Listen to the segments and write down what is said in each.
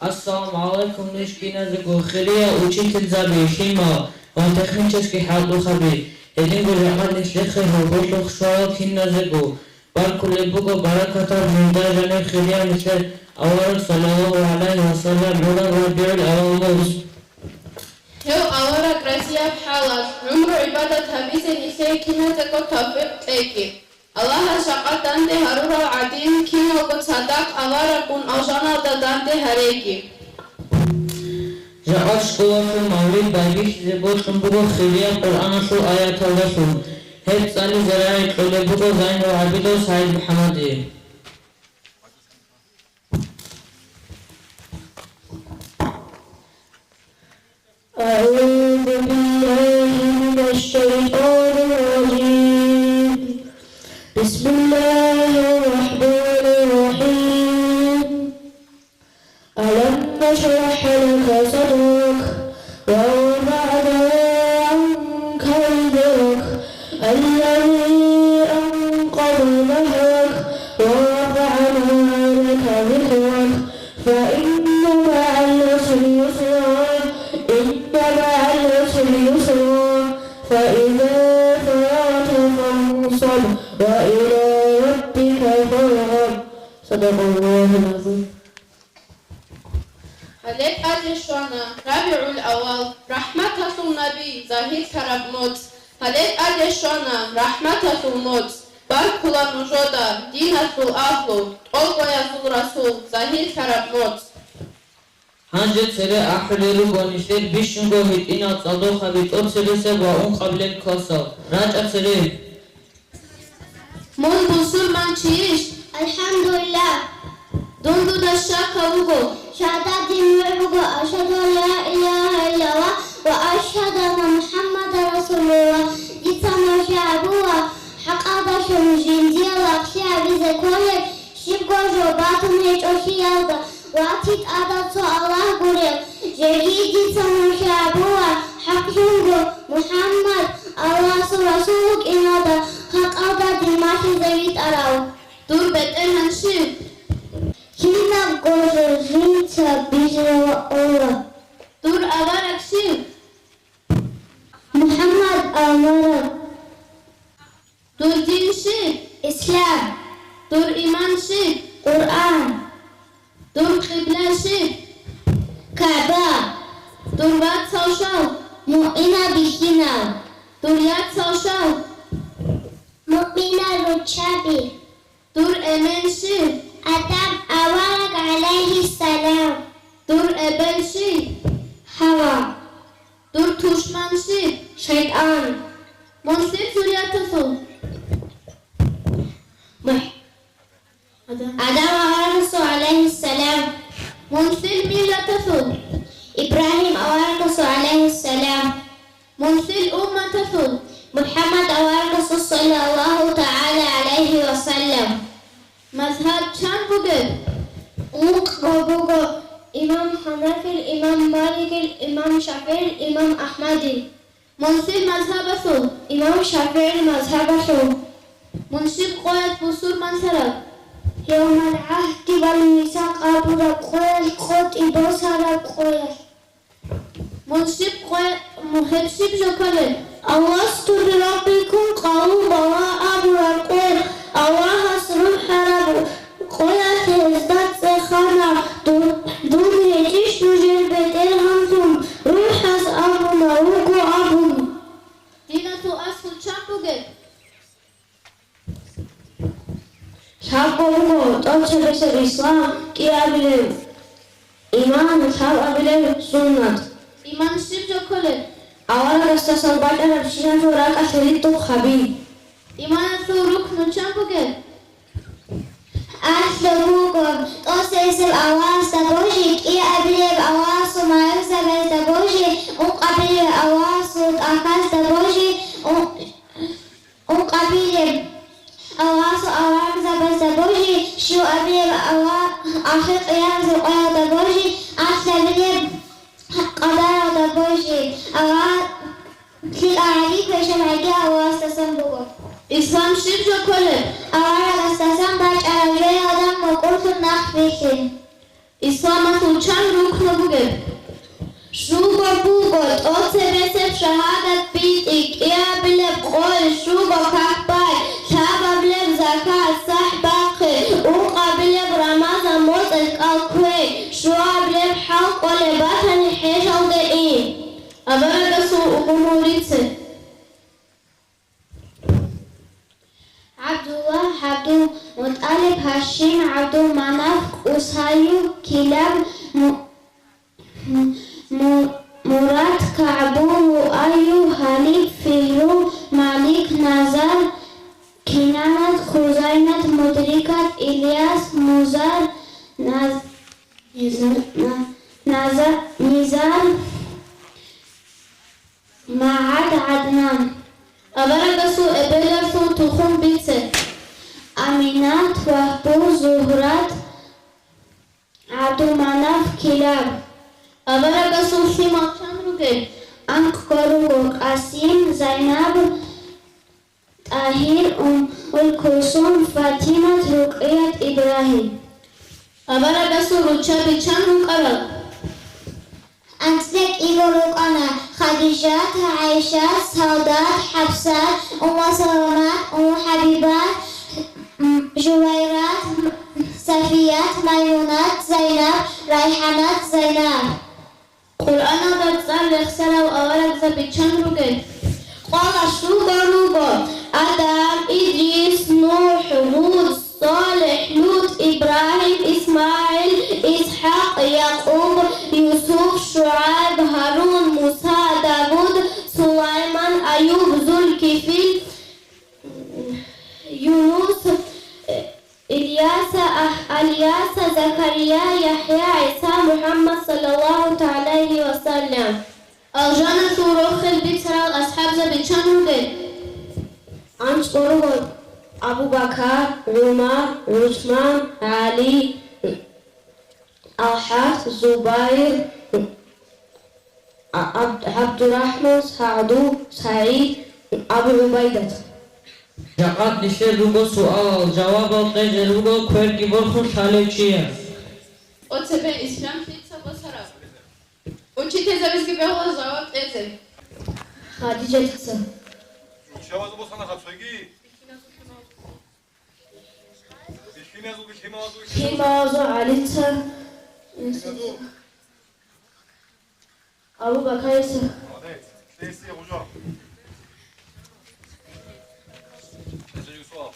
Ассаламу алейкум, нишкиназыгу хирия учитель заби шима он технический хаду хаби эдингу рахматиш лехе хобулу хшвал киназыгу баркулебуго бараката мундажане хирия мишле авар салаллаху алейхи вассалям ура рабиул авалус Heu avara gracia halas numru ibadat habise nise kinazыгу tawfiq teki Allah shaqat dande harura adim kino ko sadak avara kun ajana da dande hareki Жааш школашу мавлид байгиш зебот шумбуго хирия Qur'анашу аяталашу ҳеҷ цали зараи қулебуго зайну абидо Саид Муҳаммади أعوذ بالله من الشيطان الرجيم بسم الله الرحمن الرحيم ألم نشرح لك صدرك ووضعنا عنك وزرك الذي أنقض ظهرك ورفعنا لك ذكرك فإن مع العسر يسرا إن مع العسر يسرا فإذا فرغت فانصب وإلى ربك فارغب صدق الله العظيم Halek Adeshwana, Rabiul Awal, Rahmatatul Nabi, Zahid Karabmots, Halek Adeshwana, Rahmatatul Mots, Barkula Nujoda, Dinatul Ahlu, Olgoyatul Rasul, Zahid Karabmots. Hanjë cere ahliru gonishter bishungo hitina tsado khabit otsere se wa un qablen kosa raja cere Mon busur manchish, Alhamdulillah Dundu Dashaka Ugo, شهادة المعبد أشهد أن لا إله إلا الله وأشهد أن محمدا رسول الله جيتنا شعبوا حقا شمجين ديالك شعبي زكولي شبكو جوباتم هيج أشيالك واتيت أدتو الله قريب جري جيتنا شعبوا حق شنغو محمد الله رسولك إنادا حقا دماشي زيت أراو Dur Beten Hanshim, Kina gozo zinca bijrava Allah Dur Avarakshim, Muhammad Amara Dur Dinshim, Islam Dur Imanshim, Quran Dur Qiblashim, Kaaba Dur Wat Saushal, Mu'mina bihina Dur Yad Saushal, Mu'mina ruchabi Dur Emenshim, Adam awarak alaihi salam Dur Ebenshim, Hawa Dur Tushmanshim, Shaytan Monsil Suryatasu, Adam awarak alaihi salam Monsil Milatasu, Ibrahim awarak alaihi salam Monsil Ummatasu, Muhammad awarak sallallahu ta'ala alaihi wasallam Mazhab Chanbuge, Muqabugo Imam Hanafi, Imam Malik, Imam Shafi'i, Imam Ahmadi Monsil Mazhabasu, Imam Shafi'i mazhabahu Munshib Qoyat Busur Mansarab, يوم العهد والميثاق أبو رقويل خط إبوسر رقويل Munshib Qoyat Muhebshib Jokale, أوست بربكم قالوا بواء أبو رقويل أواه سرم حرب قوية ازداد سخانا دون هجيش نجير بدل همزم روح از أبو نروق أبو Dinatu Asul Chanbuge, شابه تنشبس الإسلام كي أبلغ إيمان شاب أبلغ سنة Imanshib Jokale, أولا استسال بجر بشينا توراك أثريتو خبي Imanatu Ruknu Chanbuge, أثلوكم توسيسل أواس تبوشي كي أبلغ أواس ما يكسب تبوشي أقبل أواس أكاس تبوشي أقبل أواس أواس تبوشي شو أبلغ أواس أخذ ينزل قيا تبوشي أثلوكم قدر تبوشي أواس كل أعليك وشمعك أواس تسنبوكم Islam Shib Jokale, أولا استسان باش أرجوي آدم وقلت النخ بكين Islamatul Chan რუგებ შუბო ბუგო ტოცებესებ შაჰადათ პიტი კიაბლებ ყოლ შუბო ქახბაი შაბაბლებ ზაქათ საჰბაყი უყაბლებ რამაზან მოწეს კალქვე შუაბლებ ჰალყოლე ბათანი ჰეშალდეი აბარაგასუ უგუმურიცე عبدالله عبدو مطالب هاشم عبدو مناف قصايو كلاب مراد كعبو وآيو حليب فهرو مالك نزار كنانت خزينة مدركات إلياس مزار نزار معاد عدنان აბარაგასუ ებელარსუ თუხუმ ბიცე أمينات وهبو زهرات عبدو مناف كلاب აბარაგასუ სიმავჩან რუგებ أنك كروغو قاسم زينب طاهر الكلثوم فاطمة رقية إبراهيم აბარაგასუ რუჩაბიჩან რუკარა أنتك إبروقنا خديجة عائشة سودات حفصة أم سلمات أم حبيبات جويرات صفيات ميمونات زينب ريحانات زينب ყურანა და წალ ხსალავ აბარაგზაბიჩან რუგებ قال شوغو آدم إدريس نوح هود صالح لوط إبراهيم إسماعيل إسحاق يعقوب يوسف شعيب هارون موسى داود سليمان أيوب ذو الكفل يونس إلياس زكريا يحيى عيسى محمد صلى الله عليه وسلم ალჟანასუ როხელ ბიცრალ ასჰაბზაბიჩან რუგებ أنصره أبو بكر عمر عثمان علي الحارث زبير عبد الرحمن سعيد أبو عبيدة جاقات نشتر روغو سؤال جواب القيد روغو كويركي برخو شالوچيا ოცებე ისლამ ხიცა ბოსარა უჩითეზების გიბეღლა ჟავაბ ეზე خديجة تسا შევაზო ბოსანახაც ვეგი? ისკინაზუ გიშიმაზუ كيمازو علي تسا أبو بكر تسا молодец. Шести уже. Это Юсуф.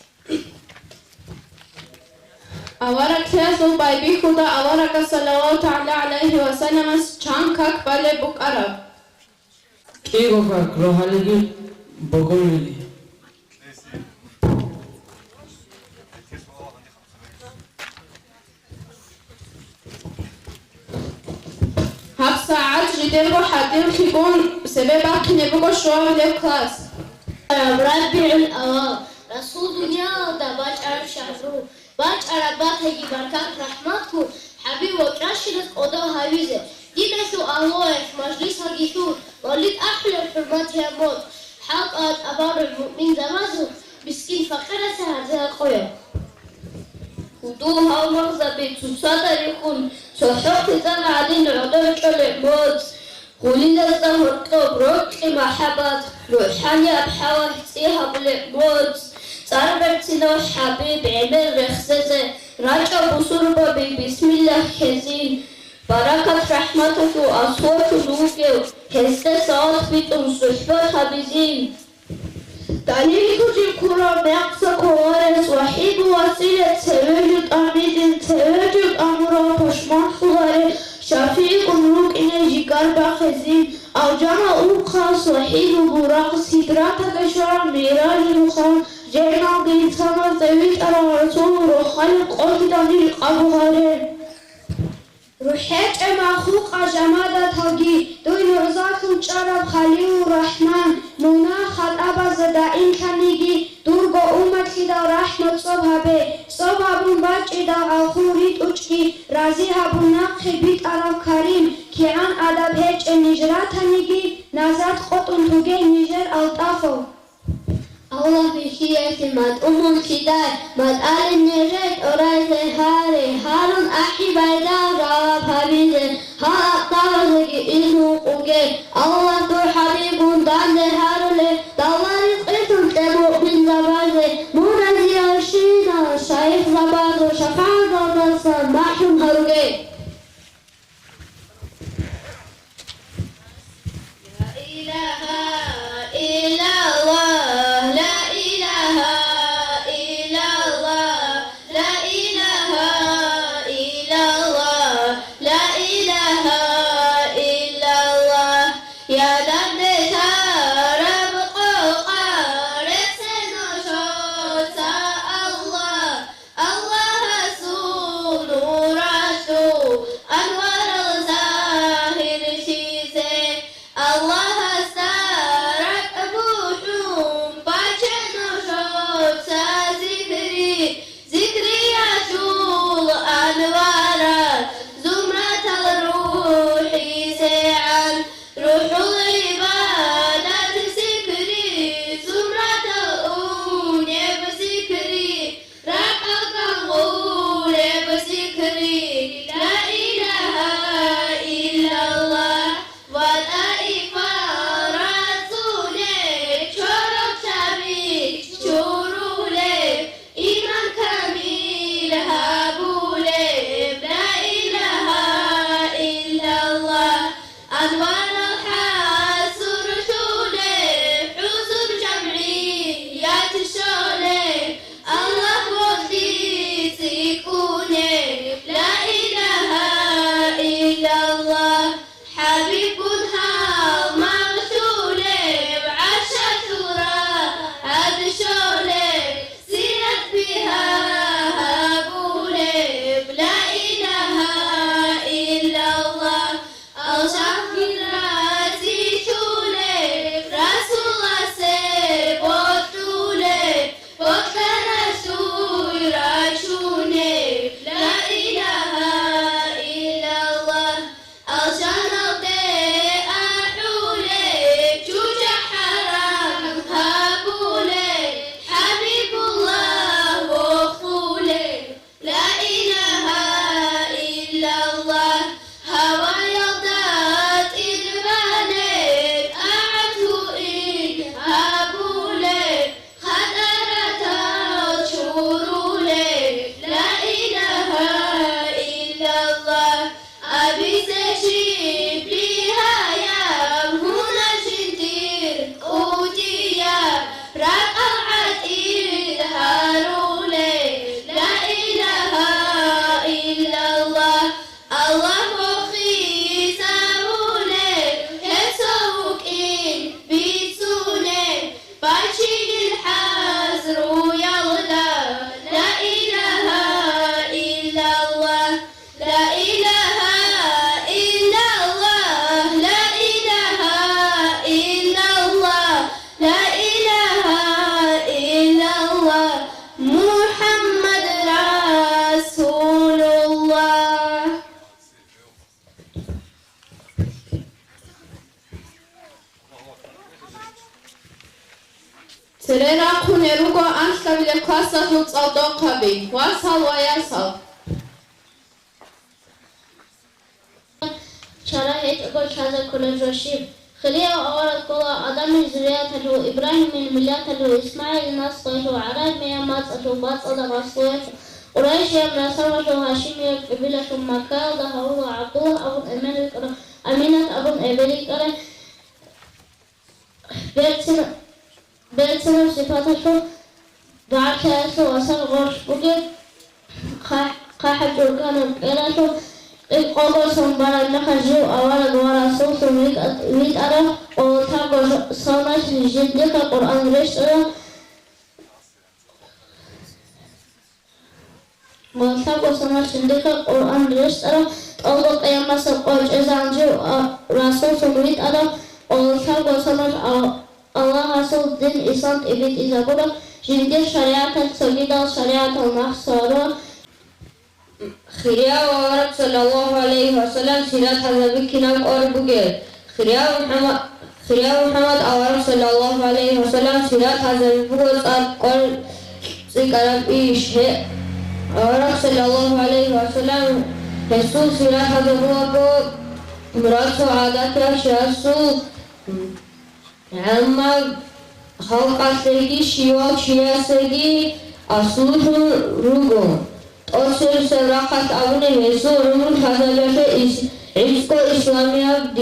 აბარაქიასუ ბაიბიხუ და აბარაკა სალალაჰუ თაალა ალაიჰი ვასალამას ჩანქაკ ბალე ბუკარა კი გოგა გროჰალიგი ბოგოლვილი Шести. ჰაფსა აჯრიდერგო ჰადირ ხიკუნ სებება ქინებუგო შუავლე კლას ربيع الأواب رسول دنيا دا باشر شهرو باشر باتهي بركات رحمتكو حبيب وكراشلت قدا هاويزه دينشو الله مجلس هاجيشو وليد أحلى الحرمات يا موت حقات أبار المؤمن زمازو مسكين فقيرة سهرزة القوية ودوها ومغزى بيت سوسادا يكون سوحوك زن عدين عدوك الموت وليد الزهر قبرك محبات روحاني أبحاول تسيها بالموت صاربتنا حبيب عمل رخصة راجع بصوربا بسم الله حزين بركة رحمتك وأصوات نوك هسته ساعات بيتم صحبة حبيزين دليل الكرة مقصى كوارث وحيد وسيلة تواجد أميد تواجد أمرا پشمان خلاره شفيق ملوك إنه جيگر بخزين أو جانا أوقاس وحيد وبراق سيدرات كشار ميراج رخان جينا قيتانا زويت على رسول وخلق أهداني قبغاره روحيت مخوق جمادة تاجي دوين رزاق وشرب خليل الرحمن مونا خطابة زدائن كنيجي دورغو أمت خدا رحمة صبحبه صبحبون باج إدا آخوريت أجكي رازي هبونا خبيت عرب كريم كيان أدب هج النجرات هنيجي نازات قطن توجه نجر ألطافو الله بخير مد خداي مد آل النجد أراي هاري هارون أحي بيدا راب حبيزه ها Serera kunerugo anstavile klasa lutzaldoqabi. Wasal wayasal. شرائط هذا كل الرشيد خليه أورد كل آدم من ذريته إبراهيم من ملته إسماعيل نصره عرب من مصر باطل رسوله قريش من سرته هاشم قبيلة مكة ظهره عبد الله أبو أمينة أبو إبريك بيتنا صفاته بعد كأسه وصل غرش بقى قاحب جرقان قلاته القبر سنبرا نخجو أولاد ورسول سميت أرى وتابع صنعت جدك القرآن رشترا وتابع صنعت جدك القرآن رشترا أول قيامة سبقاج إزانجو رسول سميت أرى وتابع صنعت الله رسول دين إسان إبت إزابورا جدك شريعة سجدة شريعة المحصارة خيريا وورد صلى الله عليه وسلم سيرات هذا بكنا قربك خيريا محمد أورد صلى الله عليه وسلم سيرات هذا بقول قرب سكرب إيش أورد صلى الله عليه وسلم يسوع سيرات هذا بقول مراد سعادة يسوع عما خلق سيجي شيوخ شيا سيجي أصله روجو أصل سراقة أبني يسوع رمون هذا جالس إسكو إسلامية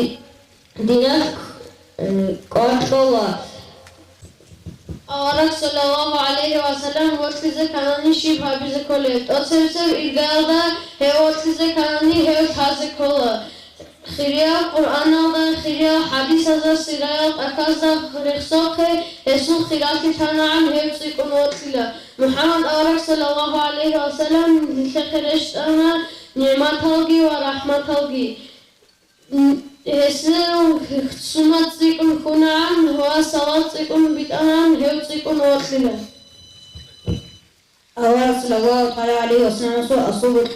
دينك قاتلوا أورك صلى الله عليه وسلم وتلزق كانني شيء هابيز كله أصل سر إجازة هي وتلزق كانني هي تازه كله خيريا قرآن هذا خيريا حديث هذا سيرات أكذا رخصاق يسوع خيرات تنعم هي تسيكون وتلا محمد أورك صلى الله عليه وسلم لخيرش أنا نعمة هاجي ورحمة هاجي يسوع سمات تسيكون كنعم هو صلاة تسيكون بيتنعم هي تسيكون وتلا أورك صلى الله عليه وسلم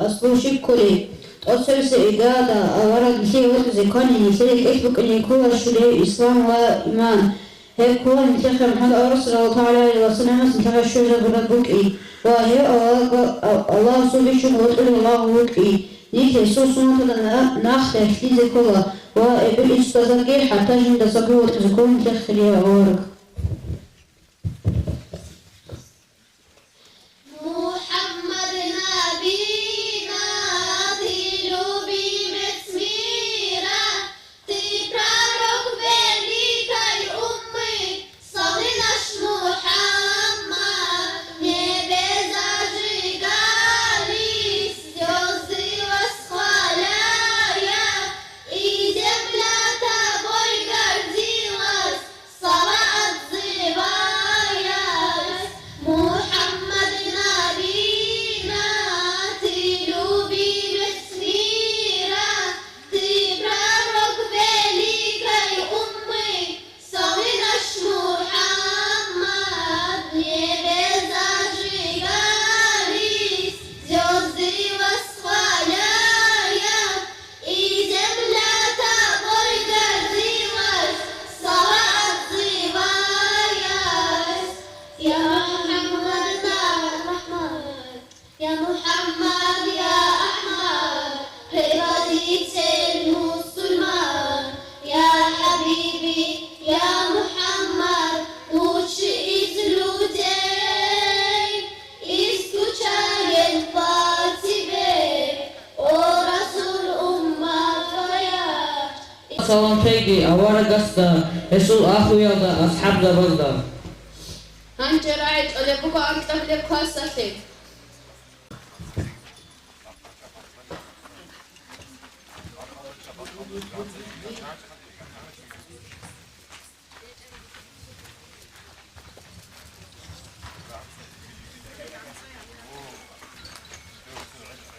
أصل شيء كله أصل سعادة أورد شيء وتذكرني سيد إثبك أن يكون شريع إسلام وإيمان هيك هو منتخب محمد أرسل الله عليه وسلم منتخب الشجرة بربك وهي الله سبحانه وتعالى الله وكي نيك يسوع سنة ناخذ في ذكره وبالإستاذ حتى جند سبوا وتذكرون منتخب يا أورك سلام تيجي أورا قصدا يسوع أخويا أصحاب بلدا أنت رايت ولا بكو أنت تبدأ قصتك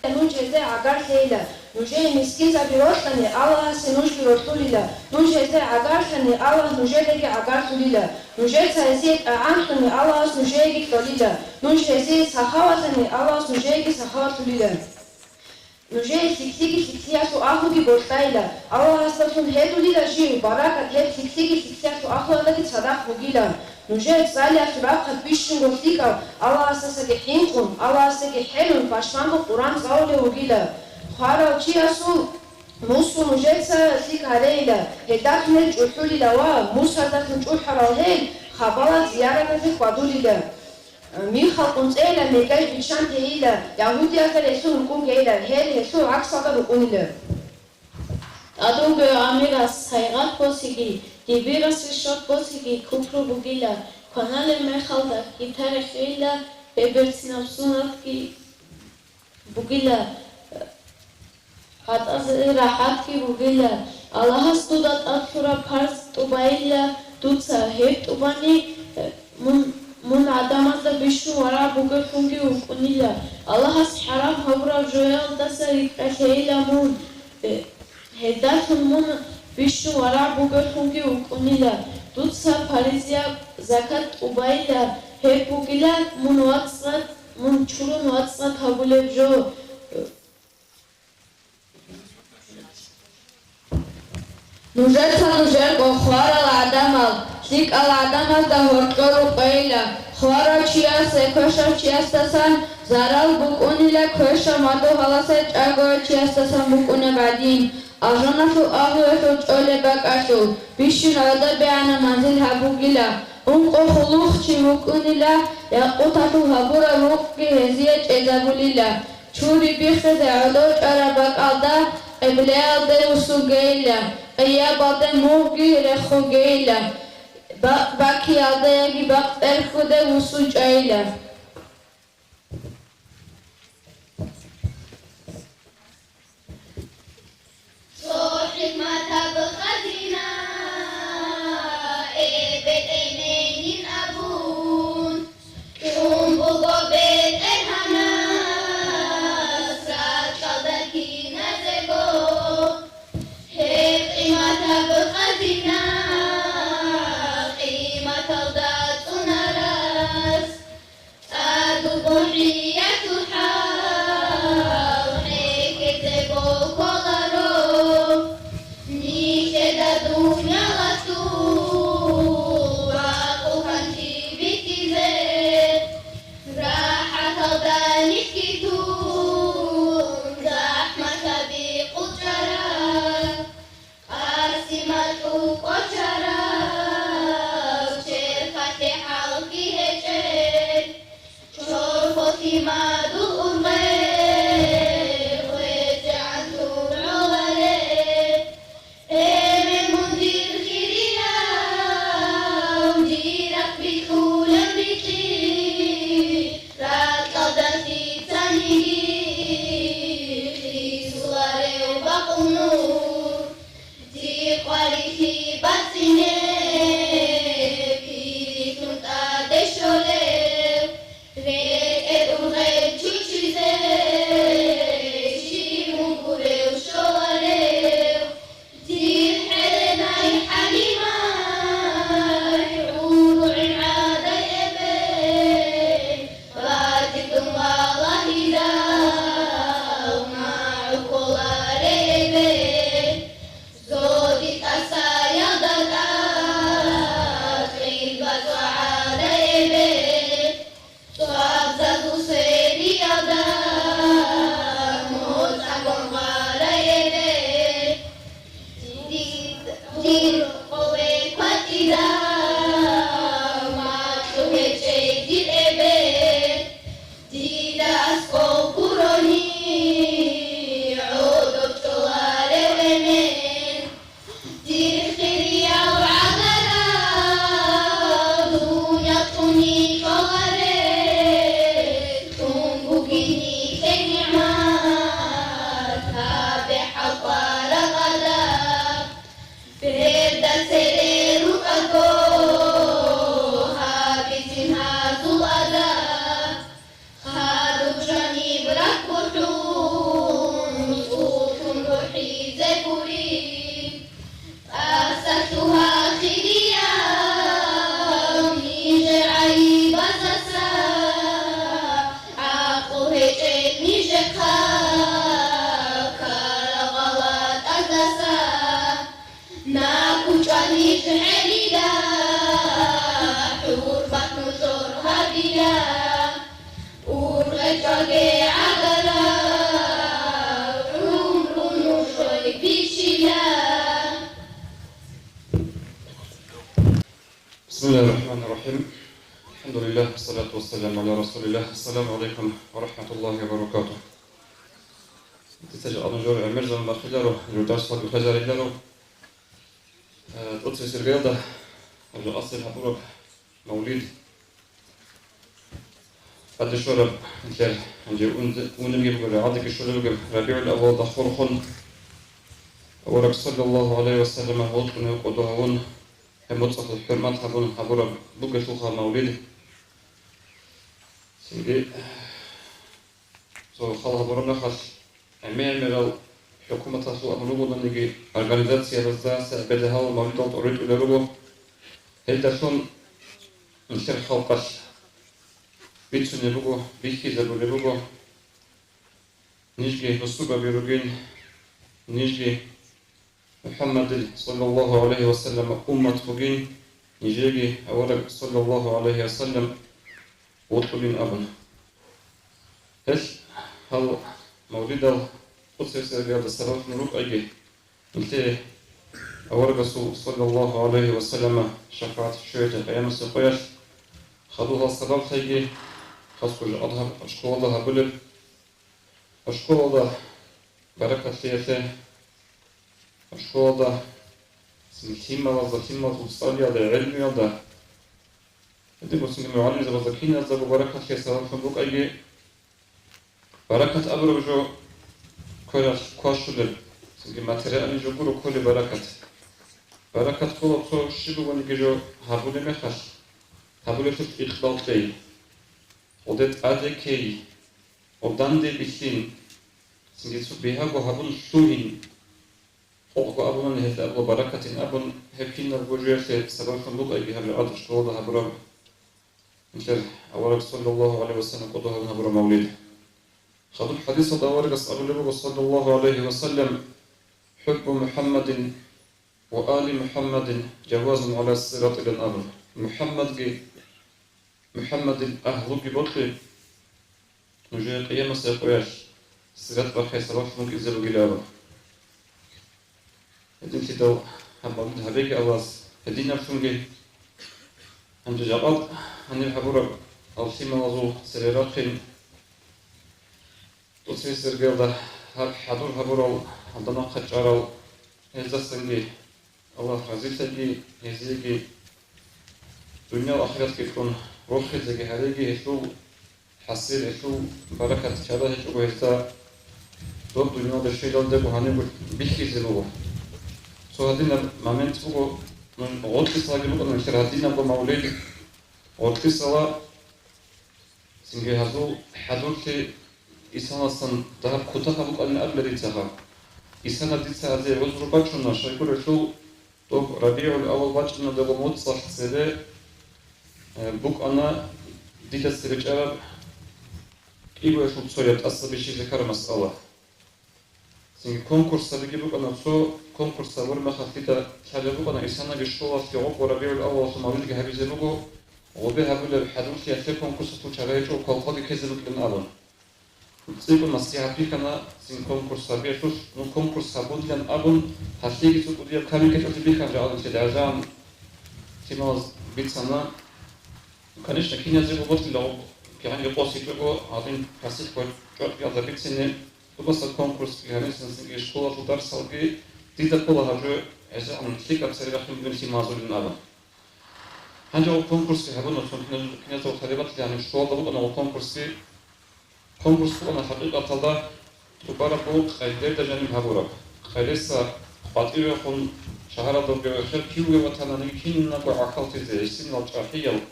نوجه عقار ثيلا نوجه مسكين زبيروت لني الله سنوج بيروتوليلا نوجه عقار ثني الله نوجه لك عقار توليلا نوجه سيزيد أعان ثني الله نوجه لك توليلا نوجه سيد سخاوة ثني الله نوجه لك سخاوة توليلا نوجه سكسيكي أخو دي بورتايلا الله سلطن هدوليلا جيو براكة هد سكسيكي أخو لك صداق بوغيلا نوجد زالي أخبار بيشون غفتيكا الله أساسك حينكم الله أساسك حلم باشمان القرآن زاولي وقيلا خارا وشي أسو موسو نوجد سالك عليلا هداك نج وحولي لوا موسى داك نج وحرالهل خبالات زيارة نفك وادولي لا ميخا قنت إيلا ميقاي بيشان تهيلا يهودي أكل يسو نكون جيلا هل يسو عكس أكل نكون لا أدوغ أميراس سايغات بوسيجي ديبيراس الشوط بوسيجي كوبرو بوغيلا كونال مخالدا كيتار خيلا بيبرت نفسونات كي بوغيلا راحات كي بوغيلا الله استودات أكثر بارس توبايلا دوتسا هيت توباني من عدامات بيشو ورا بوغر فونجي وكونيلا الله حرام هورا جويل دسا ريكاكيلا مون هداك من بيشو ورا بوغر فونجي وكونيلا دوتسا باريزيا زكاة وبايلا هي بوغيلا من واتسات من چورون واتسات هبولب جو نوجر خوارا العدمال سيك العدمال دا هرقرو قيلا خوارا چياس كوشا چياس تسان زارال بوكونيلا كوشا مادو هلاسة چاگو چياس تسان بوكونه بعدين أجانا شو أغوه چولي باكاشو بيشو نودا بيانا منزل هبوغيلا انقو خلوخ چي بوكونيلا يقوتاتو هبورا روكي هزيه چيزابوليلا چوري بيخز عدو چارا باكالدا قبليال دي وسوغيلا قيابة موغي رخوغيلا باكي عدياغي باقتر خده وسوجيلا حكمتها بخزينة بيت عينين أبون يوم بغو بيت الهنا سرات قدركي نزقو حكمتها بخزينة قيمة الضاد ونراس أدو بحية الحال حكت بو كولارو نيشة دنيا غطو باقوهن جيبتي زي راحة الدانش كتون زحمة بقجرة أرسمة قجرة وشركة حلقي هجر شرفتي ما دون غير ويجعل طول عمري من مدير خيرنا مديرك بكل أمريكي رات قدرتي تاني في صوري وبقنور دي قواليتي باتيني في تنتا دشولي ريك ادوغي تشوشيزي شي مقوري وشواري دي حلنا حليمة يعود عادة يبي باتكم والله لا ومع كولاري يبي زودي تسايا دلات غيبة وعادة يبي صعب سيدي يدا موتكم غالا يبي دير قوي قتلا ما تهي شيء دير ابي دير اسكو كوروني عودو بشواري ومن دير خيريا وعذرا دنيا توني شواري تنبوكيني كنعمات هابي حطار غدا بريد سرير وقدو هابي تنهاز الأدا خادو بجاني براك بحون صوتهم روحي زبوري أسسها خيريا نيجر عيب أساسا عقو هجيت نيجكا كالغلط أساسا ناكو جاني تحليلا Etrage agara Rumru shoi bishila بسم الله الرحمن الرحيم. الحمد لله والصلاة والسلام على رسول الله. السلام عليكم ورحمة الله وبركاته. تتجه أنجور المرزا المخجر الجودار صاد الخجر اللارو تقصي الرياضة أجل أصل حضور مولد بعد الشرب مثل عندي ونجيب عندك الشرب ربيع الأول ضحور خن ورك صلى الله عليه وسلم وطن وقدوهون متصف الحرمات حبون حبورا بقى شوخها مولد سيدي سو خالها برنا خش عمال مرال حكومة سو أمرو نيجي أورجانيزاسيا رزاس بدها مولد أوريد إلى ربو هيدا شون نشر خالقش بيتشون يبغو بيكي زبون يبغو نيجي نصوبة بيروجين نيجي محمد صلى الله عليه وسلم أمة بوجين نيجي أولك صلى الله عليه وسلم وطلين أبن هش هل مولد قدس رياض السلام نروك أجي نتي أولك صلى الله عليه وسلم شفاعة شوية أيام السقياش خذوها السلام تيجي خاصة أضحى أشكو الله بلد أشكو الله بركة فيته أشكو الله سمتيما وزكيما وصاليا للعلم يدا إذا بسم المعلم إذا بزكينا إذا بركة في سلام فنبوك أيجي بركة أبرجو كل كاشلل سنجي ماتريال جو كل كل بركة كل صور شبه ونجيجو هابولي مخش هابولي شوف إخبار كي ودت أدي كي وداندي بيشين سنجي سو بيها وهابون شوهين أوقع أبونا هذا أبو بركة أبون هكينا الوجوه في سبب فنبوك أيجي هبل عاد شكوه هبرام مثل أولك صلى الله عليه وسلم قضوها هبرام مولد خذوا الحديث دورك أصحاب صلى الله عليه وسلم حب محمد وآل محمد جواز على الصراط إلى الأمر محمد أهل بطل نجي قيام سيقوياش الصراط بخي صراط ممكن يزيلوا قلابا هدين تدو هم هبيك أواز هدين نفسونجي هم جابات هني الحبورة أو سيما وزو سريرات خين توصي سرقل ده حضور هبورة عندنا خجارة هذا سنجي الله عزيز تجي يزيجي دنيا وآخرة كيكون روحي تجي هذيجي هشو حسير هشو بركة شهادة هشو هشتا دوب دنيا ده شيء ده بهاني بيحكي زلوه سو هدينا مامنت بقو من غوت كسلا بقو من شر هدينا بمولد غوت كسلا سنجي هذو حضور كي إسحاق صن ده كتها بقو أن قبل ريتها إسحاق ديتها هذه وزر باتشنا شايفور شو دوب ربيع الأول باتشنا ده بموت صح سده بقو أنا ديت السرج أرب إيوه شو تصير أصلا بشيء ذكر مسألة سنجي كونكورس سبيكي بقو أنا سو كونكورس أول ما خفيته حلبوا أنا إنسانا بالشغل في عقب ربيع الأول ثم أقول لك هذي زلوجو وبها بقول حدوث يا كونكورس توشاريجو كالقاضي كذلك للأول تيجي المسيح فيك أنا سين كونكورس ربيع شوش نو كونكورس أبون لين أبون هشتيجي تقول لي كامل كتير تبيك عن جالس تدعجان تيماز بيتسنا كانش نكين يزيد وقت لو كمان يقاسي تقول عادين حسيت كوي جات يلا بيتسنة بس الكونكورس يعني سنسيج شغل ودرس أوكي تيجي كلها جو إذا عم تلقى بسرعة خم بنسي معزول النابا. هنجا الكونكورس هبون وصل كنا زود خليبات يعني الشغل ده أنا الكونكورس أنا حقيقة طلع تبارك بوق خير جانب هبورك خيرسا قاتيل يكون شهر دبر خير كيو وطنا نيكين نقول عقل تزي سين الجاهية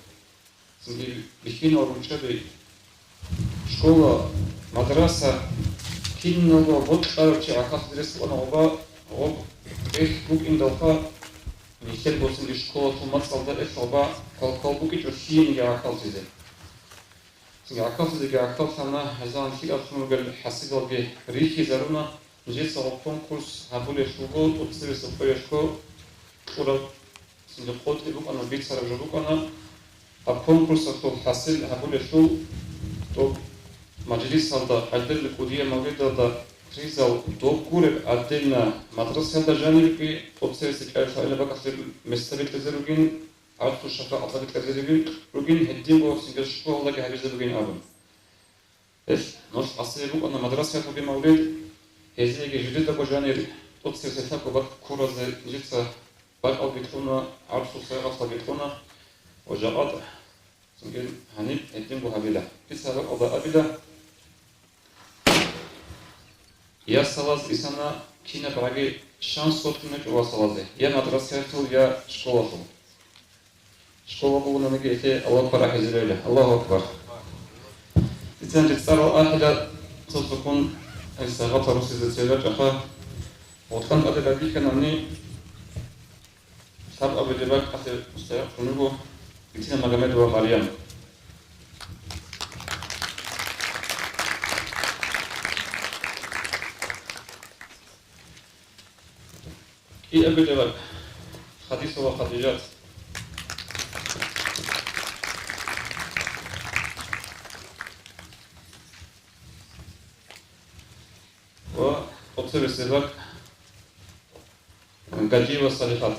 سنجي بكين ورمشبي شغل مدرسة كين نقول بوق أرجع عقل تدرس وأنا أبا غب بوك إن دفع نيكل بوسن الشكوى ثم تصل ده إصابة كل بوك يجوشين يعقل تزي يعقل تزي يعقل ثنا هزان في أصلا قال حسيت به ريحي زرونا نجيت صار كونكورس هبول شغل وتصير سبوي شغل ولا سنجقود بوك أنا بيت صار بوك أنا الكونكورس أصلا حسيت هبول شغل تو Маджлисалда отдельно кудия мавлидалда кризал докурек отдельно мадрасалда жанирки отсерси кайфайла бакасер местабитлезеругин арту шафа атлабитлезеругин ругин хеддинго сингер школаги хабизеругин абун эс нос асеру ана мадрасалда би мавлид езеги жиддаго жанир отсерси тако бак куразе жица бак албитлуна арту сайга атлабитлуна وجاءت سنجل هنيب هدين بوهابيلا بسبب أبيلا يا سلاز إسانا كنا براجي شانس صوتنا جوا سلازه يا مدرسة تو يا شكولا تو شكولا بقولنا نجي إيه الله أكبر حزيرله الله أكبر إذن تتصارع أحد تصدقون الساعات روسي زتيرة جها وطن أبيلا بيكنا مني سب أبيلا بق أخير مستعد فنبو إتنا مجمد ومريم كي أبي جبل حديث وخديجات وأبصر السباق من كجي والصالحات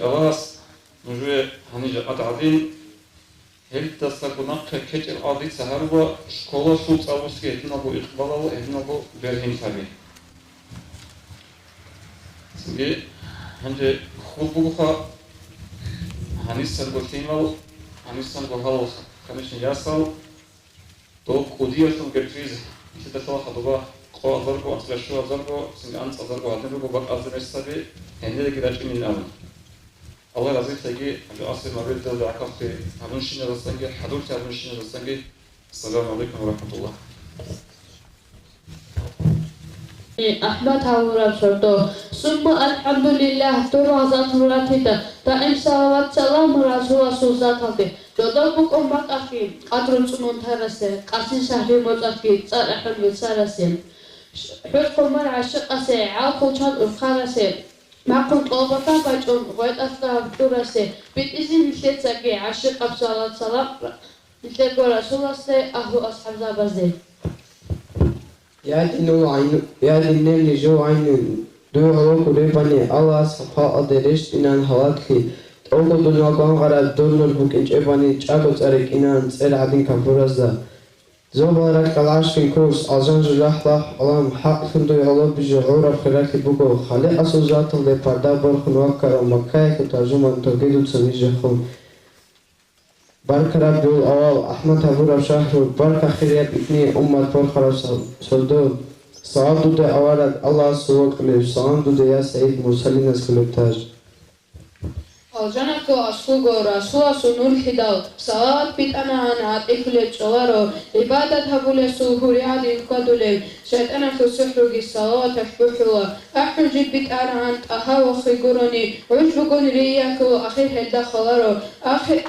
أواس نجوي هنيجا أتعدين هل تسكنك كتير عادي سهروا شكولا صوت أوسكي إتنابو إقباله إتنابو برهين كبي سنجي هنجي خلبوها هنيسان بوتيمال هنيسان بوهال كمشن ياسال تو كوديرتون كتريز إتدخل خدوبا قو أزرقو أتلاشو أزرقو سنجي أنت أزرقو هتنبو بق أزرقو هنده كداش من الأمن الله رضي تيجي أجا أصل مريض ده عقبتي هنشين الرسنجي حضرتي هنشين الرسنجي السلام عليكم ورحمة الله. أحمد هورا شرطو ثم الحمد لله ترى ذات راتيتا تأم صلوات سلام رسول ذاته جدابك أمك أخي قدر سنون ترسل قاسين شهري مزاكي صار أحد بسارسل حكم مر عشق أسي عاقل شان أفخارسل معكم طلبتا باجون غير أفتح دورسه بإذن لتساقي عشق أبصالات صلاة لتقول رسول الله أهو أصحاب زابزي يا دينو نجو عين دو هلو كريباني الله سبحانه أدريش إنان هلاتكي تقول دنيا قوان غرات دونر بوك إجاباني تشاكو تاريك إنان تسأل عدين كفرزا زوبارك العشرين كورس أجان جلحلح علام حق فندو يهلو بجعورة بخيراكي بوكو خالي أسو ذات اللي پردا برخون وكر ومكاية كترجمان توقيدو تسميجي خون بركة رب الأوال أحمد هبور شهر بركة خيريات إثني أمة برخرا سلدو سلام دو دي أوالد الله سوى كليش سلام دو دي يا سيد مرسلين اسكلوبتاج الجنة أسلوغو رسول سنور حداو صلاة بيت أنا عن عطيفل جوارو عبادة هبول سوهوري عدي قدولي شهد أنا في سحرقي صلاة تشبحوا أحرج بيت أنا عن أهاو خيقروني عجبكون رياكو أخير هدا خلارو أخير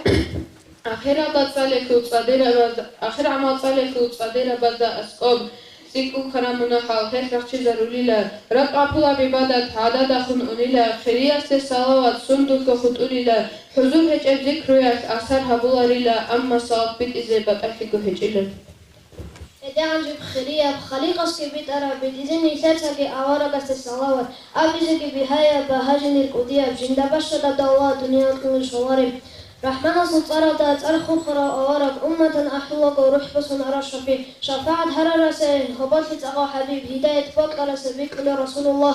عمال صالك وصدير بدا أسقوب سيكو كرامنا حاوهر رخشي ضروريلا رب عبولا بعبادت عدد أخون أنيلا خيرية صلوات صندوق خط أنيلا حضور هجب ذكريات أثر هبولا ريلا أما صلاة بيت إزيبات أحكو هجيلا إذا عنجب خيرية بخليقة سكبيت أرى بإذن يساتك أوارق الصلوات أبيزك بهاية بهاجن القدية بجند بشر الله دنيا كل شوارب رحمن سلطرة أرخو خرا أوارق أمة أحلق وروح بسن أرشفي شفاعة هرر سين هبط تقى حبيب هداية فقر سبيك لرسول الله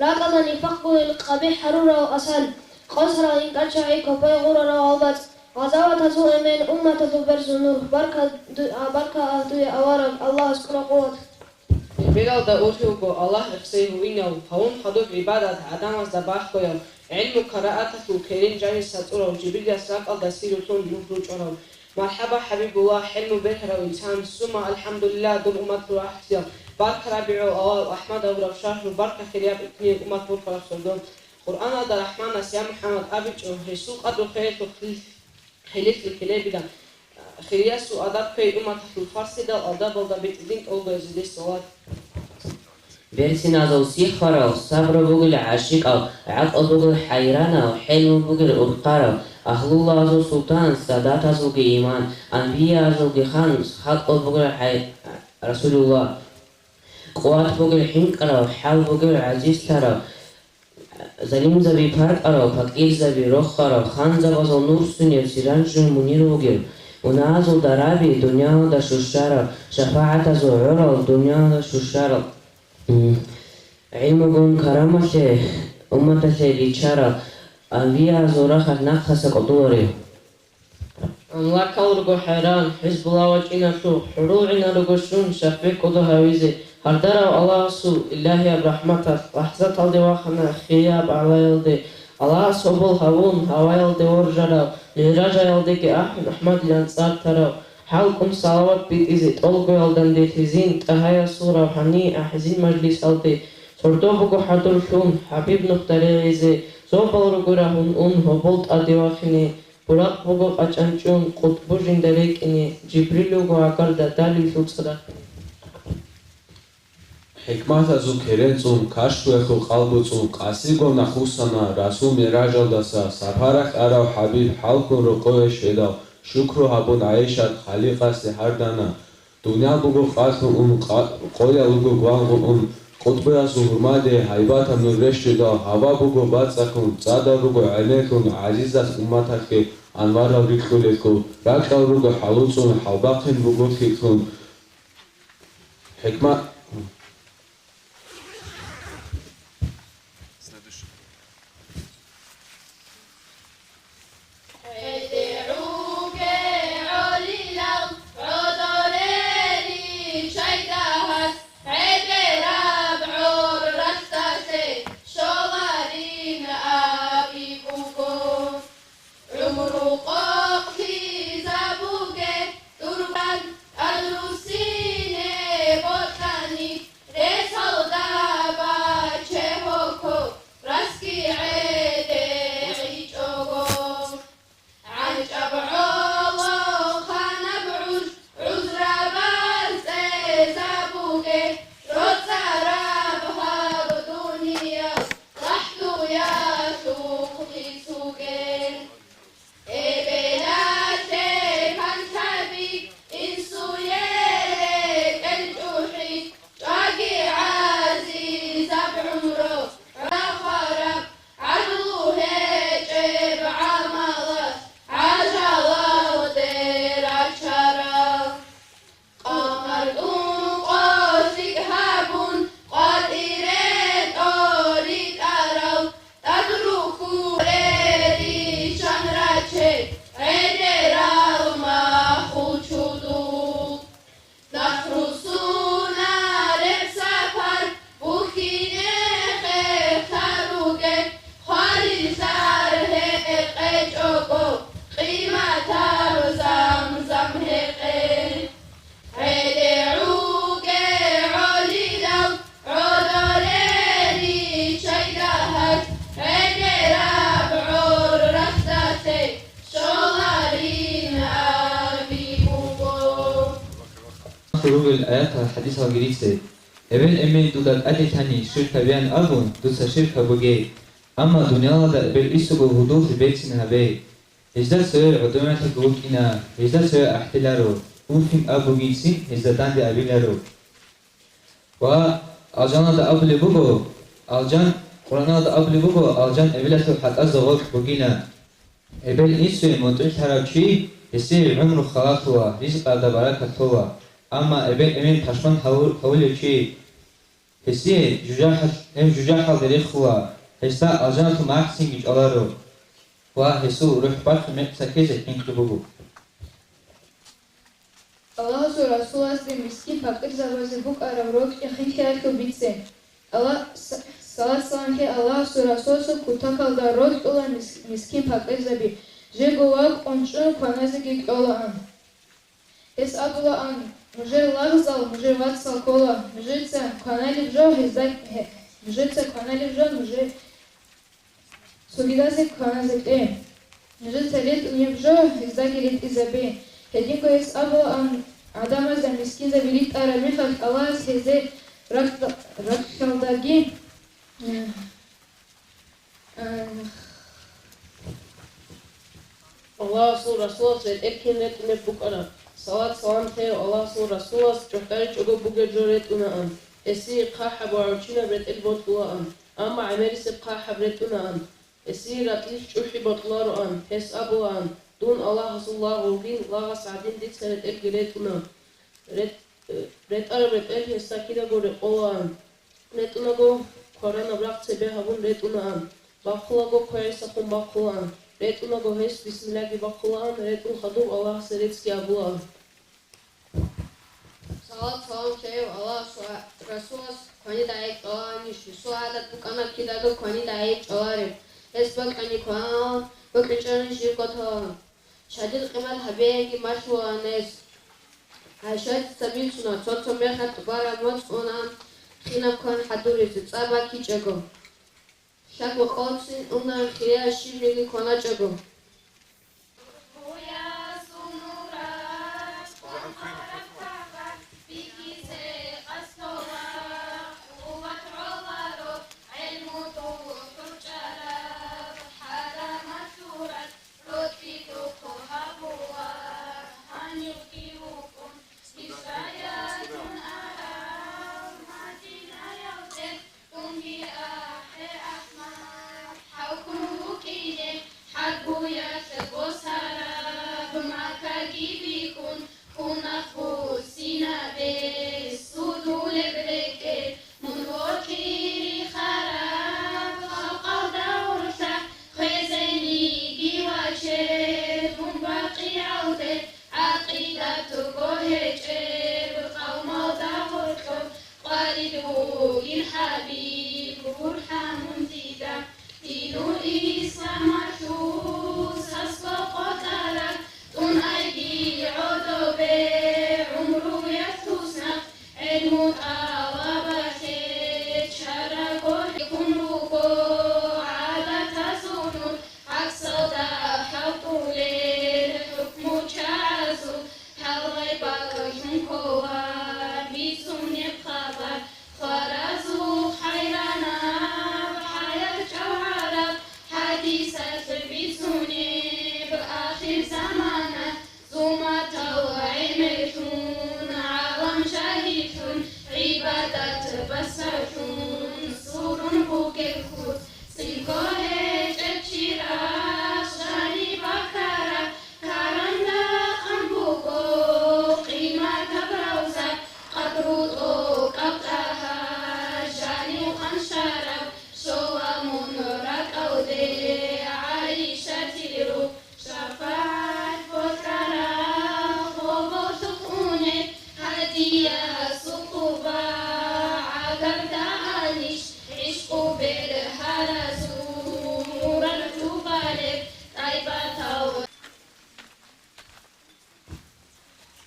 لقد نفقه القبيح حرور وأسهل خسر إن كرشعيك وبيغور وعوبت غزوة سوء من أمة تبرز نور بركة أهدوية أوارق الله أسكر قوة بلاد أوتوكو الله إخسيه وينو هون حدوك عبادة عدم الزباح كيو علم قراءته كريم جاني ساتورا وجبريل يسرق الدسير طول يخرج عنه مرحبا حبيب الله حلم بهر وإنسان ثم الحمد لله دم أمة راحتيا بارك ربيع أوال أحمد أبو شهر بارك خيرياب إثنين أمة فرق صدوم قرآن هذا الرحمن سيا محمد أبي رسول قدر خير خليت الكلاب ده خيرياس وأدب كي أمة الفارس ده أدب وده بيتدين أو بيزيد الصلاة برسنا سيخرا صبر بقول عاشقا عقل بقول حيرانا وحلم بقول أرقارا أهل الله سلطان سادات زوج إيمان أنبياء زوج خان خلق بقول رسول الله قوات بقول حنكرا وحال بقول عزيز ترى زليم زبي فرقرا فقير زبي رخرا خان زبز نور سنير سيرانج منير بقول ونازل درابي دنيا دا ششارا شفاعة زعورا دنيا دا ششارا علمكم كرامته أمته ليشارا أنبياء زورخ نقص قدوري الله كورغو حيران حزب الله وجينا شو حروعنا رغشون شفيق قدو هاويزي هردرا الله سو إلهي برحمته لحظة الدي واخنا خياب على يلدي الله صبول هاون هوا يلدي ورجرا لراجا يلدي كي أحمد لانصار ترى حالكم صلوات بيت إزي تولغو يلدن دي تزين تهايا صورة وحني أحزين مجلس يلدي سردوبكو حضور شون حبيب نختاري إزي زوبال رغورهون هبولت أدي واخني براق بغو قچانچون قطبو جندريكني جبريلوغو عقل دالي فوق حکمت از او کرنцун کاشوخو قلبوцун قاسیگو نخوسانا رسول میراجل داسا سفرخ ارا حبیب حلقون رو قوش ودا شکر هبون عیشت خلیق است هر دانا دنیا بگو قاتل اون قویا لگو گوانگو اون قطبی از حرماده حیبات هم نورشت دا هوا بگو باد سکن زادا بگو علیکن عزیز از امت که انوار را ریخو لیکن رکل بگو حلوцун حلباقین بگو تیکن حکمت خروج الآيات الحديثة الجديدة ابن أمي دودال أدي تاني شركة بيان أبون دوسا شركة بوجي أما دنيا دا بالإسوغو هدوث بيتنا بي إجدال سوير عدومة قوكينا إجدال سوير أحتلارو وفهم أبو جيسين إجدال دان دي أبيلارو وألجانا دا أبلي بوغو ألجان قرانا دا أبلي بوغو ألجان أبيلاتو حتى أزغوك بوغينا إبل إسوي منطقة هراوشي يسير عمرو خلاصوا رزق دا بركة أما ابن أمين تشمن حول شيء هسي جوجاح دريخوا هسا أجانتو معكسين جيج ألارو وهسو روح بارك سكيزة إنكتبوغو الله سو رسول أسلم مسكين فقط زبازي بوك أرام روك يخين كالكو بيتسين الله صلاة سلام كي الله سو رسول سو كتاكال دا روك أولا مسكين فقط زبي جيغو واق أنشون كوانازي جيج أولا أن هس أبولا أن مجھے لغزل مجھے واتسل کولا مجھے کانالی بجو هزاك مجھے کانالی بجو مجھے سوگیدازی کانازی ای مجھے تلید اونی بجو هزاك لید ازابی هدینکو هس ابو ان عدم از مسکین زبیلیت آرامی خلق الله از هزه რაკშალდაგი Allah'u Resulullah etkinletine bu kadar. Salat salam teo Allah'u Resulullah çohtari çoğu bu geceret unaan. Esi qaha barçina bret el botlaan. Ama amerisi qaha bret unaan. Esi ratliş çoğu botlaran. Hesabulan. Dun Allah Resulullah ulgin lağa sadin dit seret el geret unaan. Ret arabet el hesakida gore olan. Ret unago korana bırak sebe havun ret unaan. Bakulago koyarsa kun bakulan. Retuna gohes bismillahi bakulan, retun khadu Allah seretski abulan. Salat salam cheyo Allah Rasulullah kwani daik tawani suadat bukana kidago kwani daik tawari. Esbak ani kwan bakichan shirkota. Shadid qimal habegi mashwanes. Ashad sabil suna tsotso mekhat baramot unan khina kwan haduris tsaba kichego. Shakwa khotsin unan khiya shimigi kwana chego.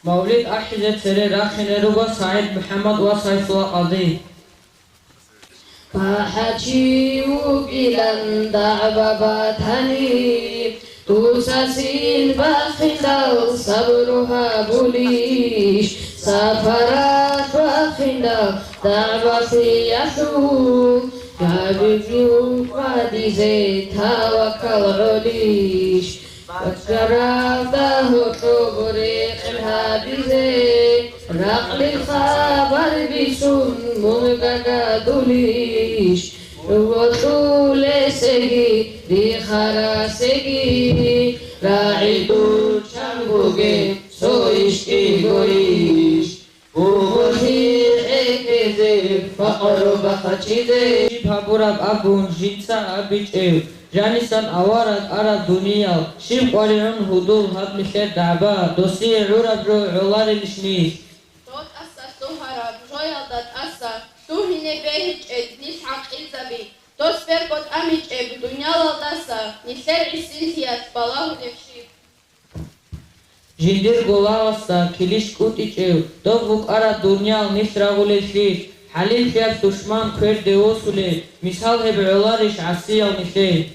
مولد أحجة سري راخن ربا سعيد محمد وصيف وقضي فحجي وقيلا دعبا تهني توساسين باخندا صبرها بوليش سفرات باخندا دعبا في يحو كابيو قادي زيت توكل عليش وكرافته تبريق الهادي رقل الخبر بشون مغدقا دوليش وطول سجي دي خراسجي راعدو شنبوغي سويشكي غويش وغوثير اكذب فقر بخشيدي بابوراب أبون جنسا أبيجيو جانسان أوارد أرى دنيا شيم قريرون هدول هب مخير دعبا دوسي عرب رو علار الشنيس Tot asa suhara joyaldat asa tuhine behich ed nis haqil zabi Tos verkot amich eb dunyalaldasa nisler isintiyat balahu defshi جندر غلاوسا كليش كوتيچيو دوغوك أرى دنيا نسراغولي شيس حليل فيها دشمن كير دوسولي مثال هب علارش عسيا ونسي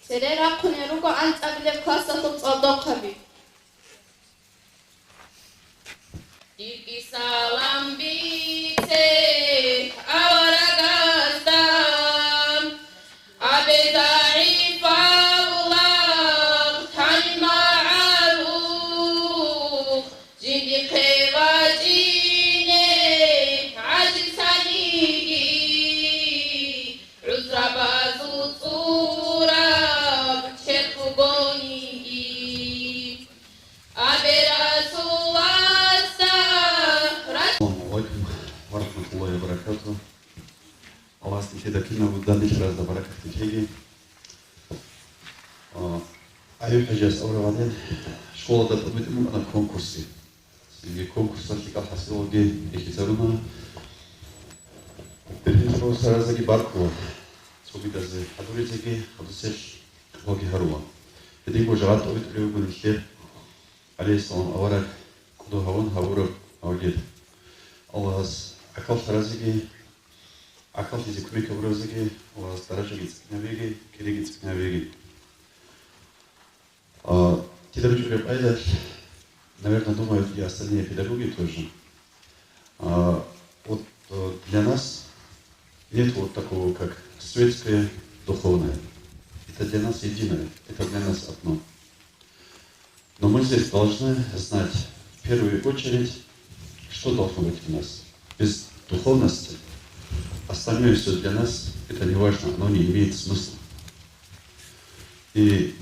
Serer akkune ruko antabile kasatot sadaqabi Diki salam bite და კინო დანიშრას და ბარაკათი ქეგი აი ხაჯას აურავენ შკოლა და მეტი კონკურსი იგი კონკურსში კახასილოგი იხიცარულა პერიტრო სარაზაკი ბარკო სუბიდაზე ადურიცეკი ხოდსეშ ყოგი ჰარუა ედი გოჟალატო ვიტრიუგული ხე ალესონ ავარა კუდო ჰავონ ჰავურო ავგეთ ალას აკალ სარაზაკი აკალ физик მიკროზაკი ალას დარაჯაკი ნავიგი კირიგი ნავიგი Педагогическая пайда, наверное, думают и остальные педагоги тоже. Вот для нас нет вот такого, как светское, духовное. Это для нас единое, это для нас одно. Но мы здесь должны знать, в первую очередь, что должно быть в нас. Без духовности остальное все для нас, это не важно, оно не имеет смысла. И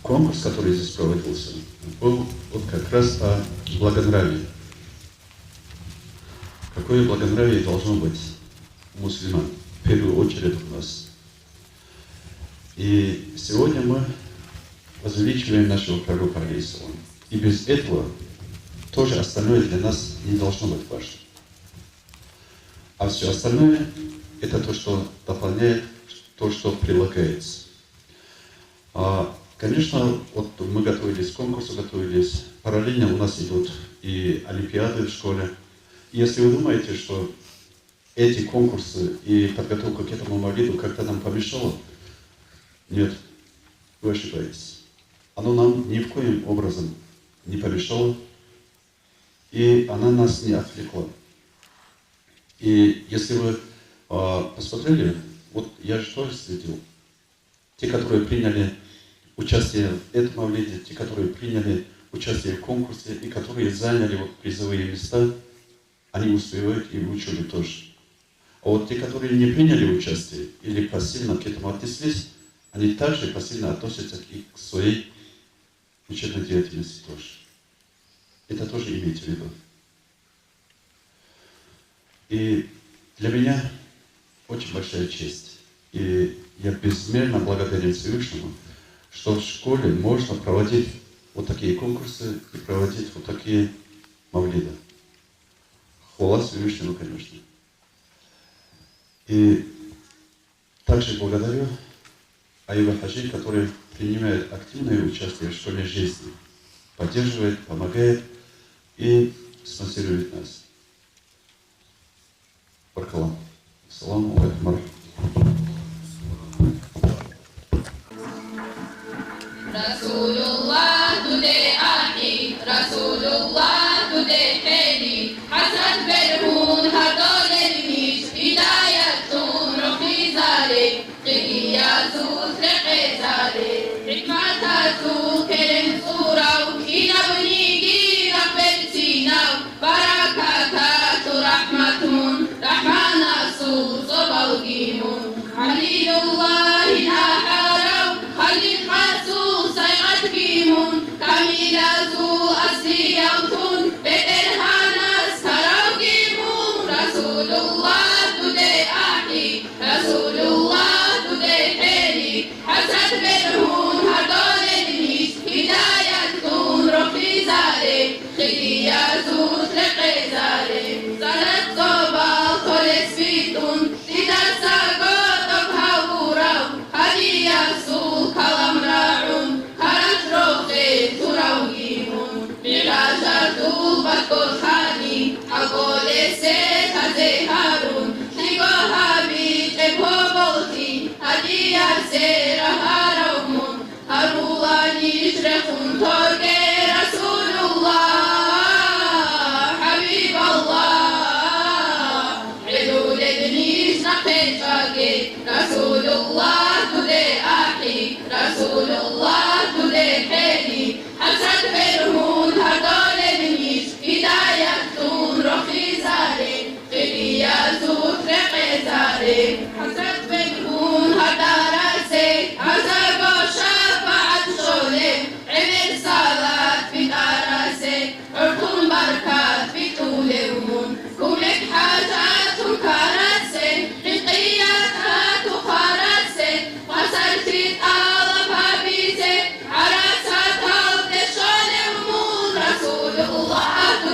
конкурс, который здесь проводился, был вот как раз о благонравии. Какое благонравие должно быть у мусульман, в первую очередь у нас. И сегодня мы возвеличиваем нашего пророка, алейхиссалам. И без этого тоже остальное для нас не должно быть важно. А все остальное – это то, что дополняет, то, что прилагается. Конечно, вот мы готовились к конкурсу, готовились. Параллельно у нас идут и олимпиады в школе. И если вы думаете, что эти конкурсы и подготовка к этому мавлиду как-то нам помешало, нет, вы ошибаетесь. Оно нам ни в коем образом не помешало, и она нас не отвлекла. И если вы посмотрели, вот я же тоже следил, те, которые приняли участие в этом мавлиде, те, которые приняли участие в конкурсе и которые заняли вот призовые места, они успевают и выучили тоже. А вот те, которые не приняли участие или пассивно к этому отнеслись, они также пассивно относятся и к своей учебной деятельности тоже. Это тоже имейте в виду. И для меня очень большая честь. И я безмерно благодарен Всевышнему, что в школе можно проводить вот такие конкурсы и проводить вот такие мавлиды. Хвала Всевышнему, конечно. И также благодарю Аюба Хаджи, который принимает активное участие в школьной жизни, поддерживает, помогает и спонсирует нас. Баркалам. Саламу алейкум. Rasulullah today ahi, Rasulullah today hedi, Hasad berhun hadole nish, Hidayatun rohi zare, Qiyazut reqe zare, Hikmatatu kerem surav, Inabnigi rabbel sinav, Barakatatu rahmatun, Rahmanasu sobawgimun, Halilullah inaharav, Khalil Hasu sayat kimun, Kamilazu asiyatun, Beterhanas karawgimun, Rasulullah today ahi, Rasulullah today hedi, Hasad berhun hadole nish, Hidayatun rohi zare, Qiyazut reqe zare, Salat soba kholes bitun, Didar sagot of hawurav, Hadiyasu kalam ra'un, Karat rohe turawgimun, Mirajatu batkot hani, Agole se taze harun, Tigo habit ebhobolti, Hadiyar se raharawmun, Harula nishrechun torge Rasulullah, Habiballah, Eduled nish naqechage, Rasulullah today ahi, Rasulullah today hedi, Hasad berhun hadole nish, Hidayatun rohi zare, Qiyazut reqe zare, Hasad berhun hadarase, Azar ba shafa'at sholem, Emir sa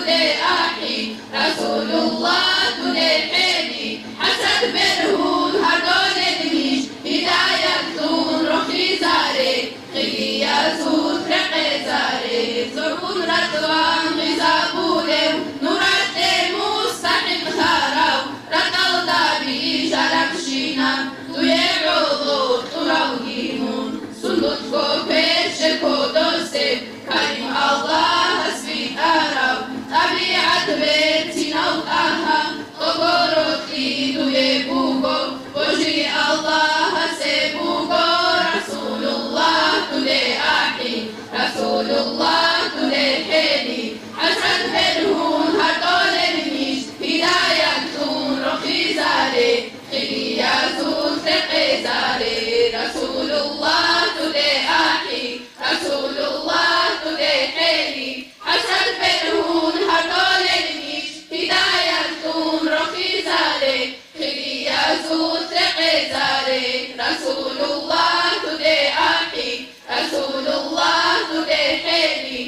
today ahi Rasulullah today hedi Hasad berhun hardone dimish Hidayat tun rohi zare Khiliya zut reqe zare Zorkun ratwan ghizabulew Nurate mustahim kharaw Ratal dabi shalak shinam Tuye udhur turawhimun Sundut ko peshe ko doste Karim Allah hasbi araw Tabiat betina utaha Togoroti tuye bugo Boji Allah hase bugo Rasulullah today ahi Rasulullah today hedi Hasad berhun hatole nish Hidayat tun rohi zare Khiliya zut reqe zare Rasulullah today ahi Rasulullah today hedi Hasad berhun hatole nish Hidayat tun rohi zare Khiliya zut reqe zare Rasulullah today ahi Rasulullah today hedi